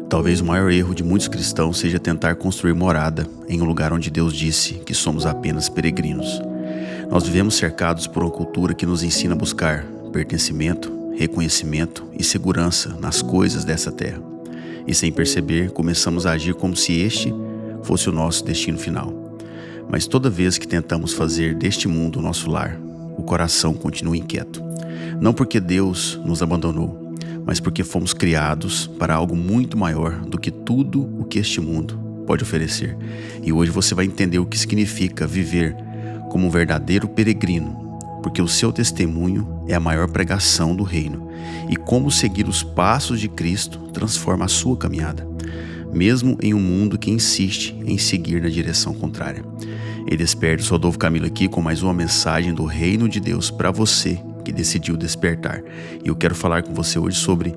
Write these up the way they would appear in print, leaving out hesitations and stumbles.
Talvez o maior erro de muitos cristãos seja tentar construir morada em um lugar onde Deus disse que somos apenas peregrinos. Nós vivemos cercados por uma cultura que nos ensina a buscar pertencimento, reconhecimento e segurança nas coisas dessa terra. E sem perceber, começamos a agir como se este fosse o nosso destino final. Mas toda vez que tentamos fazer deste mundo o nosso lar, o coração continua inquieto. Não porque Deus nos abandonou, mas porque fomos criados para algo muito maior do que tudo o que este mundo pode oferecer. E hoje você vai entender o que significa viver como um verdadeiro peregrino, porque o seu testemunho é a maior pregação do reino, e como seguir os passos de Cristo transforma a sua caminhada, mesmo em um mundo que insiste em seguir na direção contrária. Ei, desperte, Rodolfo Camilo aqui com mais uma mensagem do Reino de Deus para você que decidiu despertar. E eu quero falar com você hoje sobre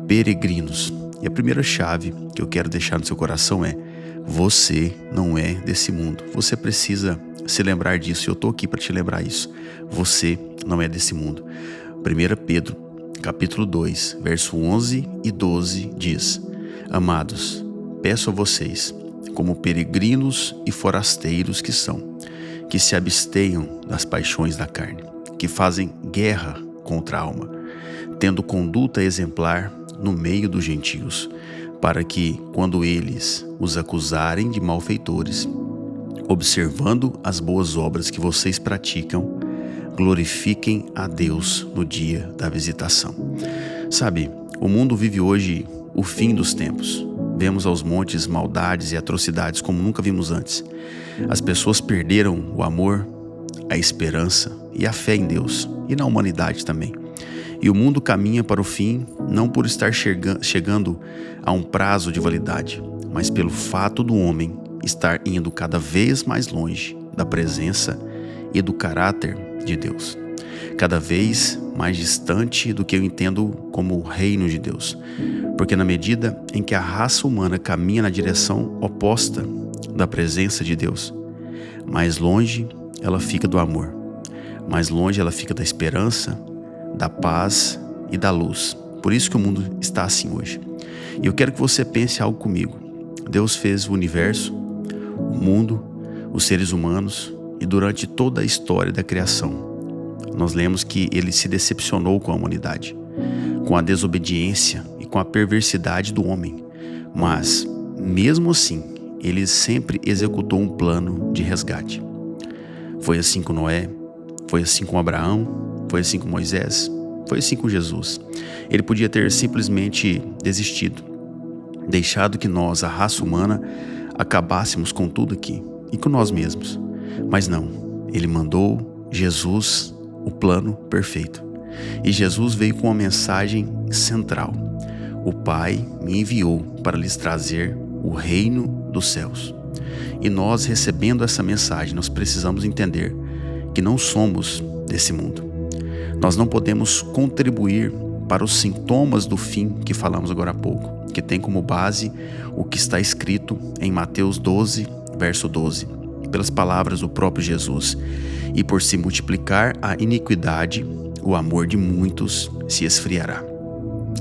peregrinos. E a primeira chave que eu quero deixar no seu coração é: você não é desse mundo. Você precisa se lembrar disso, e eu estou aqui para te lembrar isso. Você não é desse mundo. 1 Pedro, capítulo 2, verso 11 e 12 diz: Amados, peço a vocês, como peregrinos e forasteiros que são, que se abstenham das paixões da carne, que fazem guerra contra a alma, tendo conduta exemplar no meio dos gentios, para que, quando eles os acusarem de malfeitores, observando as boas obras que vocês praticam, glorifiquem a Deus no dia da visitação. Sabe, o mundo vive hoje o fim dos tempos. Vemos aos montes maldades e atrocidades como nunca vimos antes. As pessoas perderam o amor, a esperança e a fé em Deus e na humanidade também. E o mundo caminha para o fim não por estar chegando a um prazo de validade, mas pelo fato do homem estar indo cada vez mais longe da presença e do caráter de Deus. Cada vez mais distante do que eu entendo como o reino de Deus. Porque na medida em que a raça humana caminha na direção oposta da presença de Deus, mais longe ela fica do amor, mais longe ela fica da esperança, da paz e da luz. Por isso que o mundo está assim hoje. E eu quero que você pense algo comigo. Deus fez o universo, o mundo, os seres humanos, e durante toda a história da criação, nós lemos que ele se decepcionou com a humanidade, com a desobediência e com a perversidade do homem. Mas, mesmo assim, ele sempre executou um plano de resgate. Foi assim com Noé, foi assim com Abraão, foi assim com Moisés, foi assim com Jesus. Ele podia ter simplesmente desistido, deixado que nós, a raça humana, acabássemos com tudo aqui e com nós mesmos. Mas não, ele mandou Jesus, o plano perfeito. E Jesus veio com uma mensagem central: o Pai me enviou para lhes trazer o reino dos céus. E nós, recebendo essa mensagem, nós precisamos entender que não somos desse mundo. Nós não podemos contribuir para os sintomas do fim que falamos agora há pouco, que tem como base o que está escrito em Mateus 12, verso 12, pelas palavras do próprio Jesus: e por se multiplicar a iniquidade, o amor de muitos se esfriará.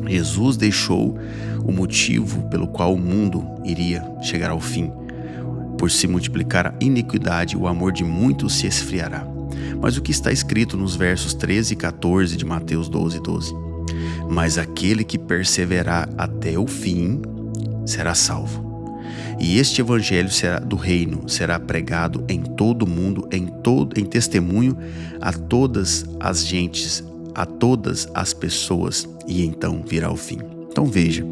Jesus deixou o motivo pelo qual o mundo iria chegar ao fim. Por se multiplicar a iniquidade, o amor de muitos se esfriará. Mas o que está escrito nos versos 13 e 14 de Mateus 12, 12? Mas aquele que perseverar até o fim será salvo. E este evangelho do reino será pregado em todo o mundo, em testemunho a todas as gentes, a todas as pessoas, e então virá o fim. Então veja,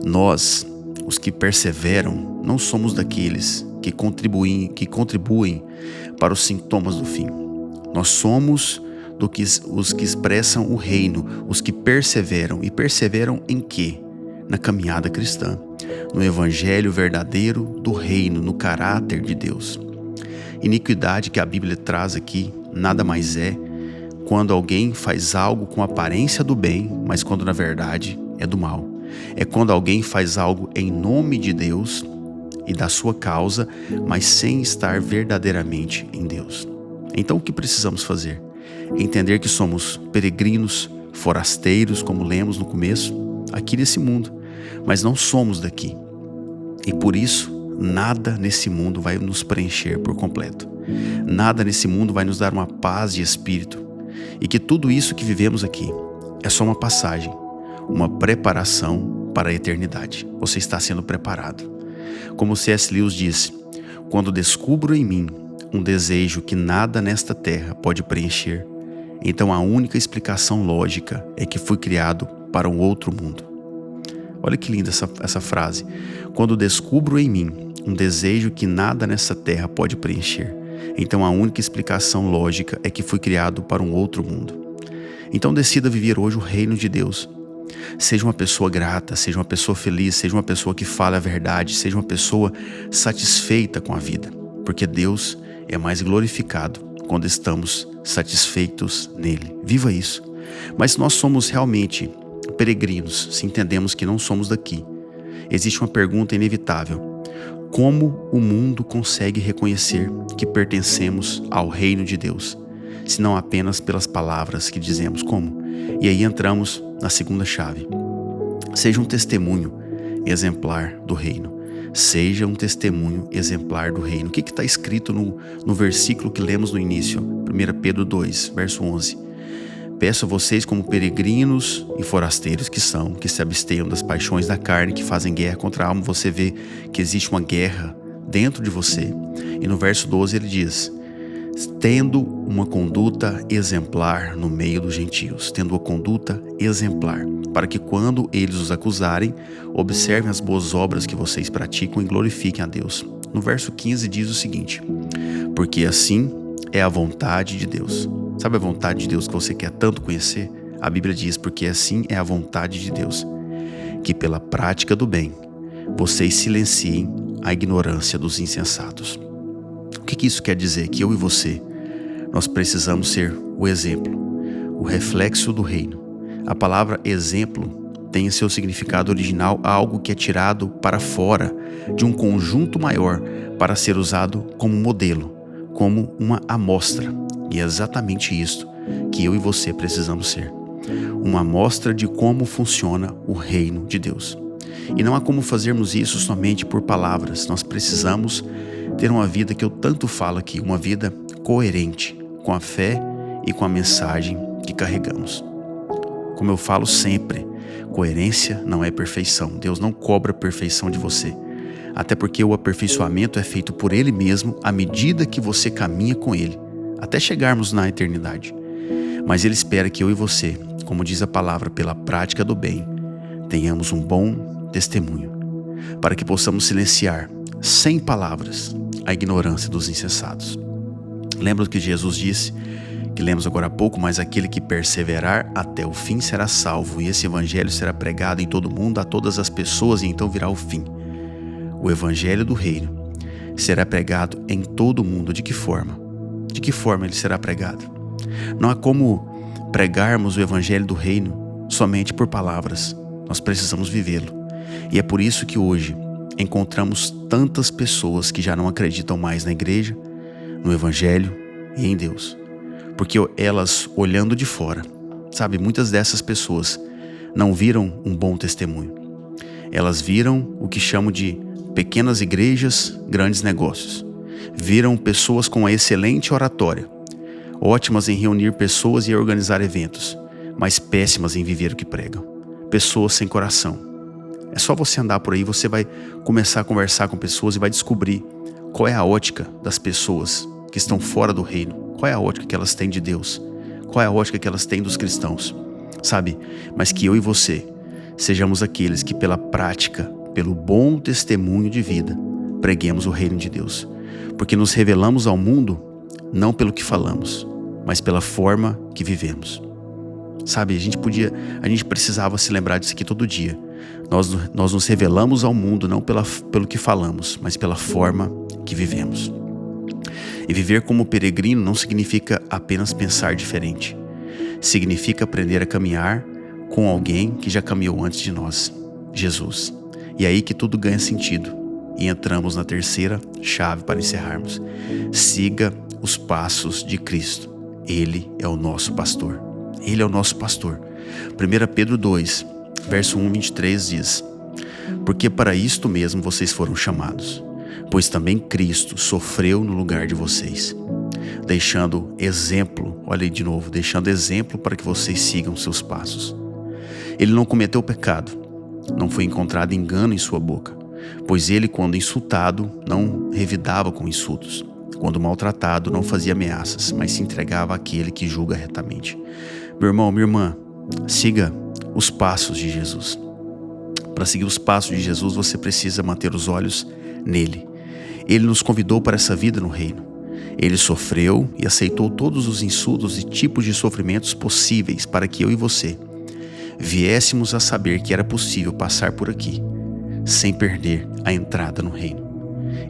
nós, os que perseveram, não somos daqueles que contribuem para os sintomas do fim. Nós somos os que expressam o reino, os que perseveram. E perseveram em quê? Na caminhada cristã, no evangelho verdadeiro do reino, no caráter de Deus. Iniquidade que a Bíblia traz aqui nada mais é quando alguém faz algo com aparência do bem, mas quando na verdade é do mal. É quando alguém faz algo em nome de Deus e da sua causa, mas sem estar verdadeiramente em Deus. Então o que precisamos fazer? Entender que somos peregrinos, forasteiros, como lemos no começo, aqui nesse mundo, mas não somos daqui. E por isso, nada nesse mundo vai nos preencher por completo. Nada nesse mundo vai nos dar uma paz de espírito. E que tudo isso que vivemos aqui é só uma passagem, uma preparação para a eternidade. Você está sendo preparado. Como C.S. Lewis disse, quando descubro em mim um desejo que nada nesta terra pode preencher, então a única explicação lógica é que fui criado para um outro mundo. Olha que linda essa frase. Quando descubro em mim um desejo que nada nessa terra pode preencher, então a única explicação lógica é que fui criado para um outro mundo. Então decida viver hoje o reino de Deus. Seja uma pessoa grata, seja uma pessoa feliz, seja uma pessoa que fala a verdade, seja uma pessoa satisfeita com a vida, porque Deus é mais glorificado quando estamos satisfeitos nele. Viva isso. Mas nós somos realmente peregrinos, se entendemos que não somos daqui. Existe uma pergunta inevitável: como o mundo consegue reconhecer que pertencemos ao reino de Deus, se não apenas pelas palavras que dizemos? Como? E aí entramos na segunda chave. Seja um testemunho exemplar do reino. Seja um testemunho exemplar do reino. O que está escrito no versículo que lemos no início? 1 Pedro 2, verso 11. Peço a vocês, como peregrinos e forasteiros que são, que se abstenham das paixões da carne, que fazem guerra contra a alma. Você vê que existe uma guerra dentro de você. E no verso 12 ele diz: tendo uma conduta exemplar no meio dos gentios. Tendo uma conduta exemplar, para que quando eles os acusarem, observem as boas obras que vocês praticam e glorifiquem a Deus. No verso 15 diz o seguinte: porque assim é a vontade de Deus. Sabe a vontade de Deus que você quer tanto conhecer? A Bíblia diz: porque assim é a vontade de Deus, que pela prática do bem, vocês silenciem a ignorância dos insensatos. O que isso quer dizer? Que eu e você, nós precisamos ser o exemplo, o reflexo do reino. A palavra exemplo tem em seu significado original algo que é tirado para fora de um conjunto maior para ser usado como modelo, como uma amostra. E é exatamente isso que eu e você precisamos ser. Uma amostra de como funciona o reino de Deus. E não há como fazermos isso somente por palavras. Nós precisamos ter uma vida que eu tanto falo aqui, uma vida coerente com a fé e com a mensagem que carregamos. Como eu falo sempre, coerência não é perfeição. Deus não cobra perfeição de você. Até porque o aperfeiçoamento é feito por Ele mesmo à medida que você caminha com Ele, até chegarmos na eternidade. Mas Ele espera que eu e você, como diz a palavra, pela prática do bem, tenhamos um bom testemunho, para que possamos silenciar, sem palavras, a ignorância dos insensatos. Lembra do que Jesus disse, que lemos agora há pouco: mas aquele que perseverar até o fim será salvo, e esse evangelho será pregado em todo o mundo a todas as pessoas, e então virá o fim. O evangelho do reino será pregado em todo o mundo. De que forma? De que forma ele será pregado? Não há como pregarmos o evangelho do reino somente por palavras. Nós precisamos vivê-lo. E é por isso que hoje encontramos tantas pessoas que já não acreditam mais na igreja, no evangelho e em Deus. Porque elas, olhando de fora, sabe, muitas dessas pessoas não viram um bom testemunho. Elas viram o que chamam de pequenas igrejas, grandes negócios. Viram pessoas com uma excelente oratória, ótimas em reunir pessoas e organizar eventos, mas péssimas em viver o que pregam. Pessoas sem coração. É só você andar por aí, você vai começar a conversar com pessoas e vai descobrir qual é a ótica das pessoas que estão fora do reino. Qual é a ótica que elas têm de Deus? Qual é a ótica que elas têm dos cristãos? Sabe? Mas que eu e você sejamos aqueles que pela prática, pelo bom testemunho de vida, preguemos o reino de Deus. Porque nos revelamos ao mundo não pelo que falamos, mas pela forma que vivemos. Sabe, a gente precisava se lembrar disso aqui todo dia. Nós nos revelamos ao mundo não pelo que falamos, mas pela forma que vivemos. E viver como peregrino não significa apenas pensar diferente. Significa aprender a caminhar com alguém que já caminhou antes de nós, Jesus. E é aí que tudo ganha sentido. E entramos na terceira chave para encerrarmos. Siga os passos de Cristo. Ele é o nosso pastor. Ele é o nosso pastor. 1 Pedro 2, verso 1, 23 diz: porque para isto mesmo vocês foram chamados, pois também Cristo sofreu no lugar de vocês, deixando exemplo, olha aí de novo, deixando exemplo para que vocês sigam seus passos. Ele não cometeu pecado, não foi encontrado engano em sua boca, pois ele, quando insultado, não revidava com insultos. Quando maltratado, não fazia ameaças, mas se entregava àquele que julga retamente. Meu irmão, minha irmã, siga os passos de Jesus. Para seguir os passos de Jesus, você precisa manter os olhos nele. Ele nos convidou para essa vida no reino. Ele sofreu e aceitou todos os insultos e tipos de sofrimentos possíveis para que eu e você viéssemos a saber que era possível passar por aqui, sem perder a entrada no reino.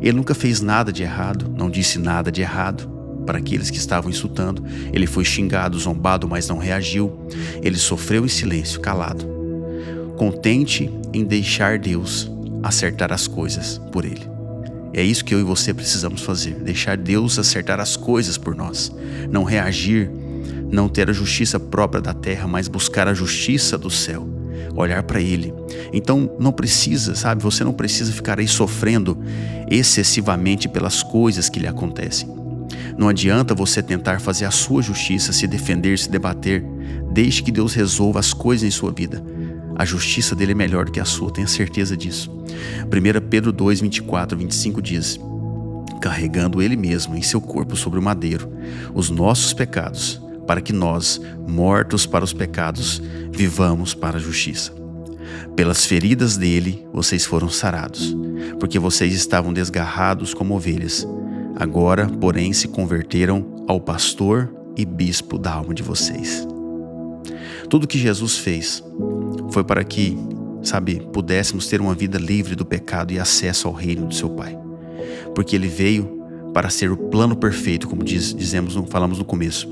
Ele nunca fez nada de errado, não disse nada de errado para aqueles que estavam insultando. Ele foi xingado, zombado, mas não reagiu. Ele sofreu em silêncio, calado, contente em deixar Deus acertar as coisas por ele. É isso que eu e você precisamos fazer, deixar Deus acertar as coisas por nós, não reagir, não ter a justiça própria da terra, mas buscar a justiça do céu, olhar para Ele. Então não precisa, sabe, você não precisa ficar aí sofrendo excessivamente pelas coisas que lhe acontecem. Não adianta você tentar fazer a sua justiça, se defender, se debater. Deixe que Deus resolva as coisas em sua vida. A justiça dele é melhor do que a sua, tenha certeza disso. 1 Pedro 2, 24, 25 diz: carregando ele mesmo em seu corpo sobre o madeiro os nossos pecados, para que nós, mortos para os pecados, vivamos para a justiça. Pelas feridas dele vocês foram sarados, porque vocês estavam desgarrados como ovelhas. Agora, porém, se converteram ao pastor e bispo da alma de vocês. Tudo que Jesus fez foi para que, pudéssemos ter uma vida livre do pecado e acesso ao reino do seu Pai. Porque ele veio para ser o plano perfeito, como falamos no começo.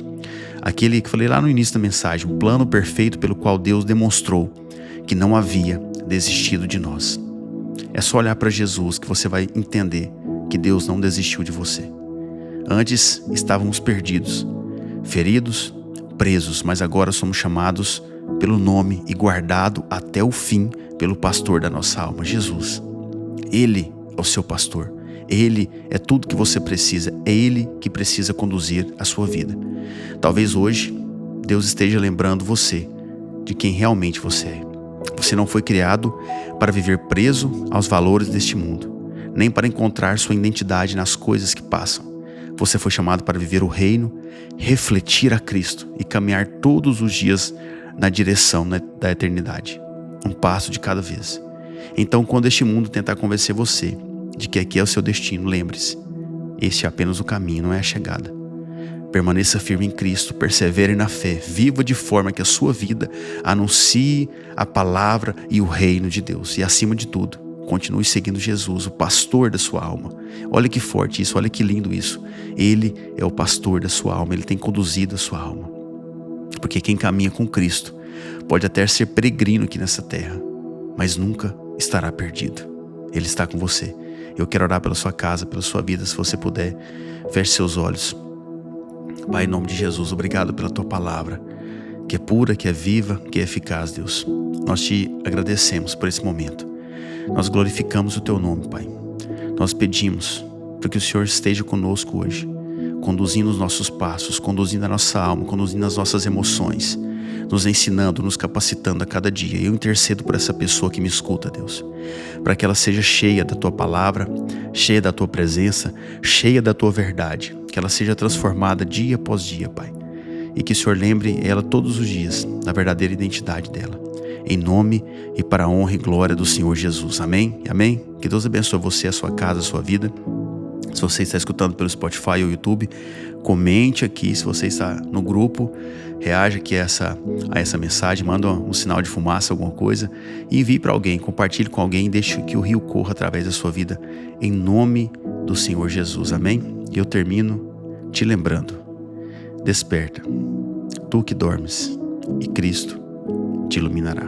Aquele que falei lá no início da mensagem, um plano perfeito pelo qual Deus demonstrou que não havia desistido de nós. É só olhar para Jesus que você vai entender que Deus não desistiu de você. Antes estávamos perdidos, feridos, presos, mas agora somos chamados pelo nome e guardado até o fim pelo pastor da nossa alma, Jesus. Ele é o seu pastor. Ele é tudo que você precisa. É Ele que precisa conduzir a sua vida. Talvez hoje Deus esteja lembrando você de quem realmente você é. Você não foi criado para viver preso aos valores deste mundo, nem para encontrar sua identidade nas coisas que passam. Você foi chamado para viver o reino, refletir a Cristo e caminhar todos os dias na direção da eternidade, um passo de cada vez. Então, quando este mundo tentar convencer você de que aqui é o seu destino, lembre-se, este é apenas o caminho, não é a chegada. Permaneça firme em Cristo, persevere na fé, viva de forma que a sua vida anuncie a palavra e o reino de Deus. E acima de tudo, continue seguindo Jesus, o pastor da sua alma. Olha que forte isso, olha que lindo isso. Ele é o pastor da sua alma, ele tem conduzido a sua alma. Porque quem caminha com Cristo pode até ser peregrino aqui nessa terra, mas nunca estará perdido. Ele está com você. Eu quero orar pela sua casa, pela sua vida, se você puder, feche seus olhos. Pai, em nome de Jesus, obrigado pela tua palavra, que é pura, que é viva, que é eficaz, Deus. Nós te agradecemos por esse momento. Nós glorificamos o teu nome, Pai. Nós pedimos para que o Senhor esteja conosco hoje, conduzindo os nossos passos, conduzindo a nossa alma, conduzindo as nossas emoções, nos ensinando, nos capacitando a cada dia. Eu intercedo por essa pessoa que me escuta, Deus, para que ela seja cheia da tua palavra, cheia da tua presença, cheia da tua verdade, que ela seja transformada dia após dia, Pai, e que o Senhor lembre ela todos os dias da verdadeira identidade dela, em nome e para a honra e glória do Senhor Jesus. Amém? Amém? Que Deus abençoe você, a sua casa, a sua vida. Se você está escutando pelo Spotify ou YouTube, comente aqui. Se você está no grupo, reaja aqui a essa mensagem, manda um sinal de fumaça, alguma coisa, e envie para alguém, compartilhe com alguém e deixe que o rio corra através da sua vida, em nome do Senhor Jesus. Amém? E eu termino te lembrando: desperta, tu que dormes, e Cristo te iluminará.